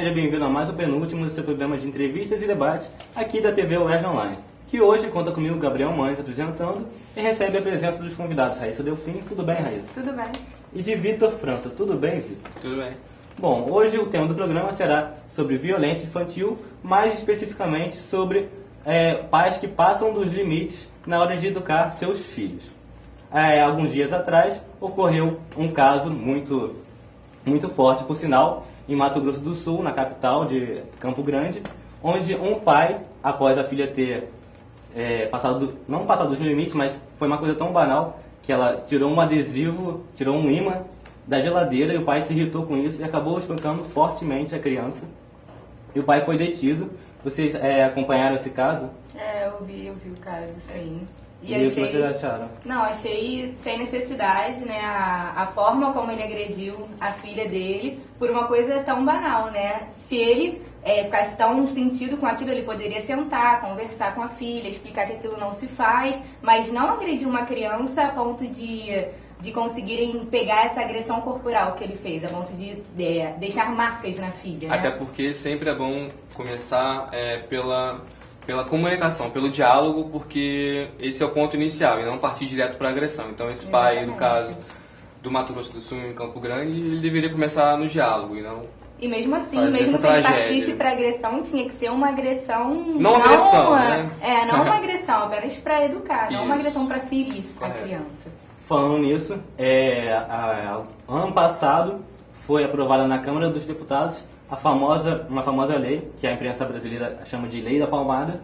seja bem-vindo a mais um penúltimo do seu programa de entrevistas e debates aqui da TV UERJ Online, que hoje conta comigo, Gabriel Mães, apresentando, e recebe a presença dos convidados Raíssa Delfim. Tudo bem, Raíssa? Tudo bem. E de Vitor França. Tudo bem, Vitor? Tudo bem. Bom, hoje o tema do programa será sobre violência infantil, mais especificamente sobre pais que passam dos limites na hora de educar seus filhos. Alguns dias atrás ocorreu um caso muito forte, por sinal, em Mato Grosso do Sul, na capital de Campo Grande, onde um pai, após a filha ter não passado dos limites, mas foi uma coisa tão banal que ela tirou um adesivo, tirou um imã da geladeira, e o pai se irritou com isso e acabou espancando fortemente a criança. E o pai foi detido. Vocês acompanharam esse caso? Eu vi o caso, sim. E o que vocês acharam? Não, achei sem necessidade, né, a forma como ele agrediu a filha dele por uma coisa tão banal, né? Se ele ficasse tão sentido com aquilo, ele poderia sentar, conversar com a filha, explicar que aquilo não se faz, mas não agredir uma criança a ponto de conseguirem pegar essa agressão corporal que ele fez, a ponto de deixar marcas na filha, né? Até porque sempre é bom começar pela comunicação, pelo diálogo, porque esse é o ponto inicial e não partir direto para a agressão. Então esse pai, Exatamente. no caso do Mato Grosso do Sul, em Campo Grande, ele deveria começar no diálogo e não... E mesmo assim, Fazer mesmo essa se ele tragédia. partisse para agressão, tinha que ser uma agressão... Não agressão, né? Não uma agressão, apenas para educar, não uma Isso. agressão para ferir Correto. a criança. Falando nisso, ano passado foi aprovada na Câmara dos Deputados uma famosa lei, que a imprensa brasileira chama de Lei da Palmada,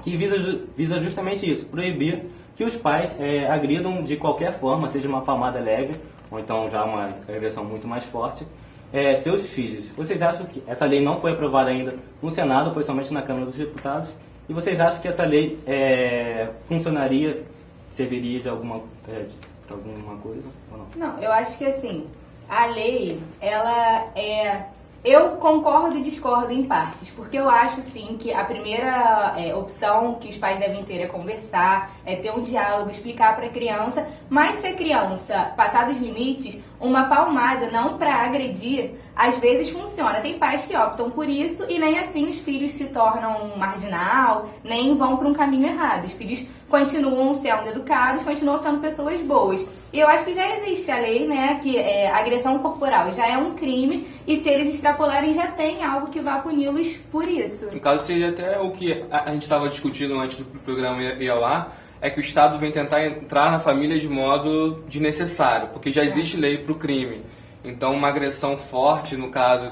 que visa justamente isso, proibir que os pais agridam de qualquer forma, seja uma palmada leve, ou então já uma agressão muito mais forte, seus filhos. Vocês acham que essa lei não foi aprovada ainda no Senado, foi somente na Câmara dos Deputados, e vocês acham que essa lei funcionaria, serviria de alguma coisa ou não? Não, eu acho que assim, a lei, ela eu concordo e discordo em partes, porque eu acho sim que a primeira opção que os pais devem ter é conversar, ter um diálogo, explicar para a criança, mas se a criança passar dos limites, uma palmada não para agredir, às vezes funciona. Tem pais que optam por isso e nem assim os filhos se tornam marginal, nem vão para um caminho errado. Os filhos continuam sendo educados, continuam sendo pessoas boas. E eu acho que já existe a lei, né, que agressão corporal já é um crime, e se eles extrapolarem já tem algo que vá puni-los por isso. No caso, seria até o que a gente estava discutindo antes do programa ir ao ar, é que o Estado vem tentar entrar na família de modo desnecessário, porque já existe lei para o crime. Então, uma agressão forte, no caso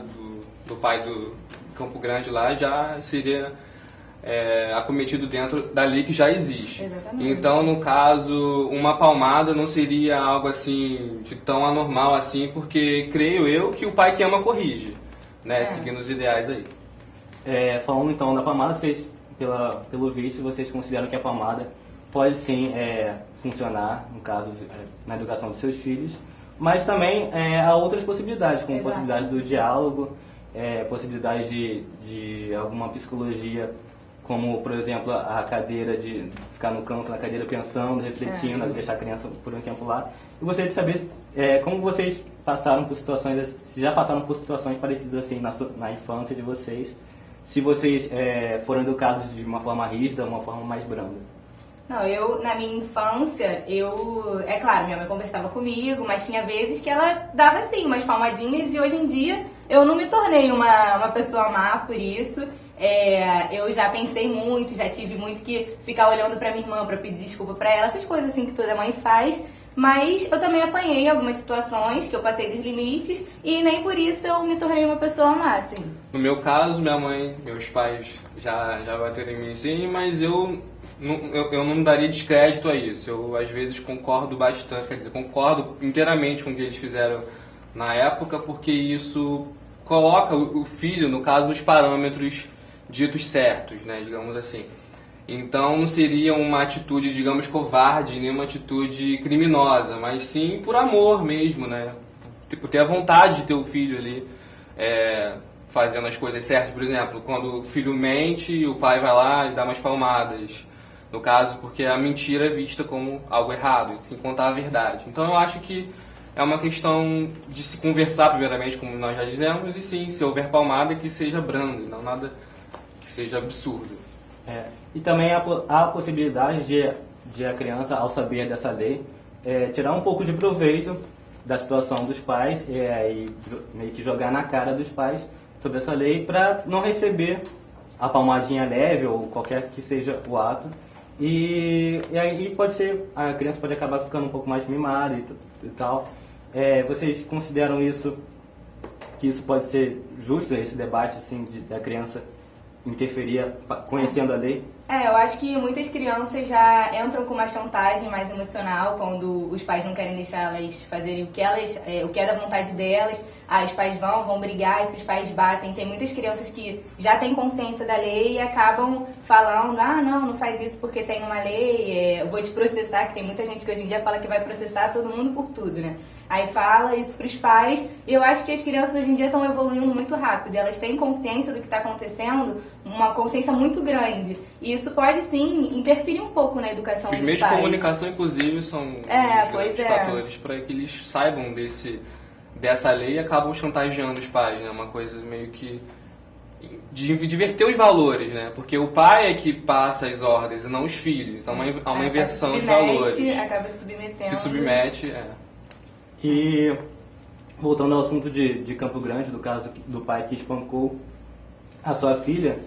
do pai do Campo Grande lá, já seria acometido dentro da lei que já existe. Exatamente. Então, no caso, uma palmada não seria algo assim de tão anormal assim, porque creio eu que o pai que ama corrige, né, seguindo os ideais aí. Falando então da palmada, vocês, pelo visto, vocês consideram que a palmada pode sim funcionar, no caso, na educação dos seus filhos, mas também há outras possibilidades, como Exato. possibilidade do diálogo, possibilidade de alguma psicologia, como, por exemplo, a cadeira de ficar no canto na cadeira pensando, refletindo, deixar a criança por um tempo lá. Eu gostaria de saber como vocês passaram por situações, se já passaram por situações parecidas assim na infância de vocês, se vocês foram educados de uma forma rígida, uma forma mais branda. Não, na minha infância, é claro, minha mãe conversava comigo, mas tinha vezes que ela dava, sim, umas palmadinhas, e hoje em dia eu não me tornei uma pessoa má por isso. Eu já pensei muito, já tive muito que ficar olhando pra minha irmã pra pedir desculpa pra ela, essas coisas assim que toda mãe faz, mas eu também apanhei algumas situações que eu passei dos limites, e nem por isso eu me tornei uma pessoa má, assim. No meu caso, minha mãe, meus pais já bateram em mim sim, mas eu não daria descrédito a isso. Eu, às vezes, concordo bastante, quer dizer, concordo inteiramente com o que eles fizeram na época, porque isso coloca o filho, no caso, nos parâmetros ditos certos, né, digamos assim. Então, não seria uma atitude, digamos, covarde, nem uma atitude criminosa, mas sim por amor mesmo, né? Tipo, ter a vontade de ter o filho ali fazendo as coisas certas. Por exemplo, quando o filho mente, o pai vai lá e dá umas palmadas. No caso, porque a mentira é vista como algo errado, sem contar a verdade. Então eu acho que é uma questão de se conversar primeiramente, como nós já dizemos, e sim, se houver palmada, que seja brando, não nada que seja absurdo. E também há a possibilidade de a criança, ao saber dessa lei, tirar um pouco de proveito da situação dos pais e meio que jogar na cara dos pais sobre essa lei para não receber a palmadinha leve ou qualquer que seja o ato. E aí a criança pode acabar ficando um pouco mais mimada e tal. Vocês consideram que isso pode ser justo, esse debate assim, da criança interferir conhecendo a lei? Eu acho que muitas crianças já entram com uma chantagem mais emocional quando os pais não querem deixar elas fazerem o que é da vontade delas. Os pais vão brigar, e se os pais batem, tem muitas crianças que já têm consciência da lei e acabam falando, não faz isso porque tem uma lei, eu vou te processar, que tem muita gente que hoje em dia fala que vai processar todo mundo por tudo, né? Aí fala isso para os pais, e eu acho que as crianças hoje em dia estão evoluindo muito rápido, elas têm consciência do que está acontecendo, uma consciência muito grande, e isso pode sim interferir um pouco na educação dos pais. Os meios de comunicação, inclusive, são os fatores para que eles saibam dessa lei e acabam chantageando os pais, né? Uma coisa meio que de diverter os valores, né? Porque o pai é que passa as ordens e não os filhos, então há uma inversão de valores. Acaba submetendo. Se submete, E voltando ao assunto de Campo Grande, do caso do pai que espancou a sua filha,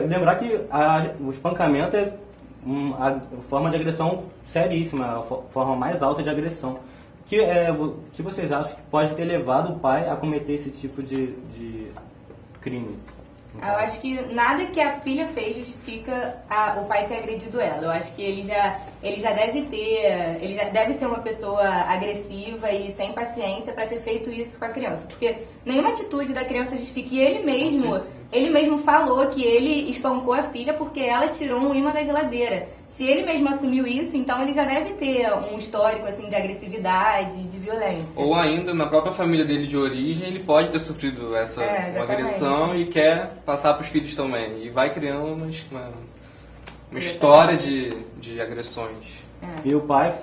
lembrar que o espancamento é uma forma de agressão seríssima, a forma mais alta de agressão. Que vocês acham que pode ter levado o pai a cometer esse tipo de crime? Eu acho que nada que a filha fez justifica o pai ter agredido ela. Eu acho que ele já deve ser uma pessoa agressiva e sem paciência para ter feito isso com a criança. Porque nenhuma atitude da criança justifica. E ele mesmo falou que ele espancou a filha porque ela tirou um imã da geladeira. Se ele mesmo assumiu isso, então ele já deve ter um histórico assim, de agressividade, de violência. Ou ainda, na própria família dele de origem, ele pode ter sofrido uma agressão e quer passar para os filhos também. E vai criando uma história de agressões. E o pai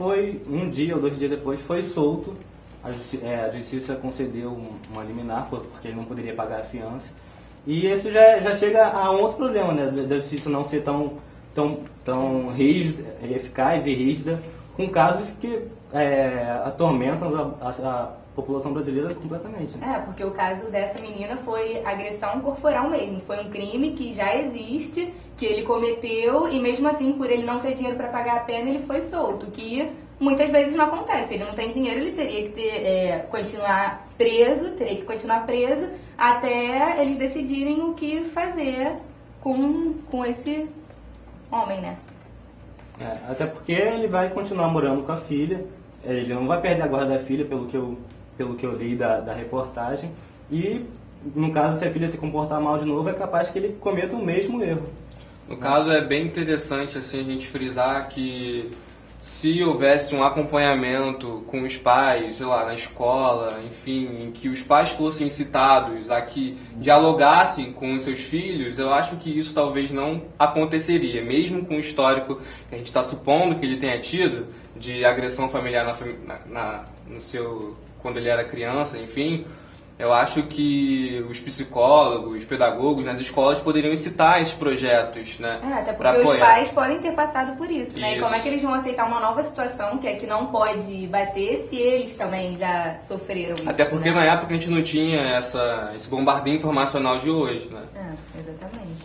um dia ou 2 dias depois, foi solto. A justiça concedeu uma liminar, porque ele não poderia pagar a fiança. E isso já chega a um outro problema, né? Da justiça não ser tão rígida, eficaz e rígida, com casos que atormentam a população brasileira completamente. Né? Porque o caso dessa menina foi agressão corporal mesmo, foi um crime que já existe, que ele cometeu e mesmo assim, por ele não ter dinheiro para pagar a pena, ele foi solto, que muitas vezes não acontece. Ele não tem dinheiro, ele teria que continuar preso até eles decidirem o que fazer com esse homem, né? Até porque ele vai continuar morando com a filha, ele não vai perder a guarda da filha, pelo que eu li da reportagem, e no caso, se a filha se comportar mal de novo, é capaz que ele cometa o mesmo erro. No caso, é bem interessante assim, a gente frisar que se houvesse um acompanhamento com os pais, sei lá, na escola, enfim, em que os pais fossem incitados a que dialogassem com os seus filhos, eu acho que isso talvez não aconteceria, mesmo com o histórico que a gente está supondo que ele tenha tido de agressão familiar quando ele era criança, enfim. Eu acho que os psicólogos, os pedagogos nas escolas poderiam incitar esses projetos, né? Até porque os pais podem ter passado por isso, né? E como é que eles vão aceitar uma nova situação que é que não pode bater se eles também já sofreram isso? Até porque na época a gente não tinha esse bombardeio informacional de hoje, né? Exatamente.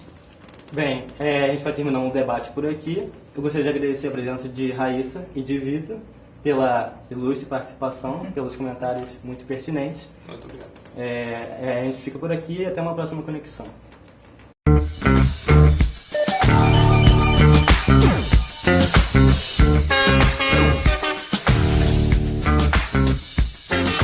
Bem, a gente vai terminar um debate por aqui. Eu gostaria de agradecer a presença de Raíssa e de Vitor pela ilustre participação, pelos comentários muito pertinentes. Muito obrigado. A gente fica por aqui e até uma próxima conexão.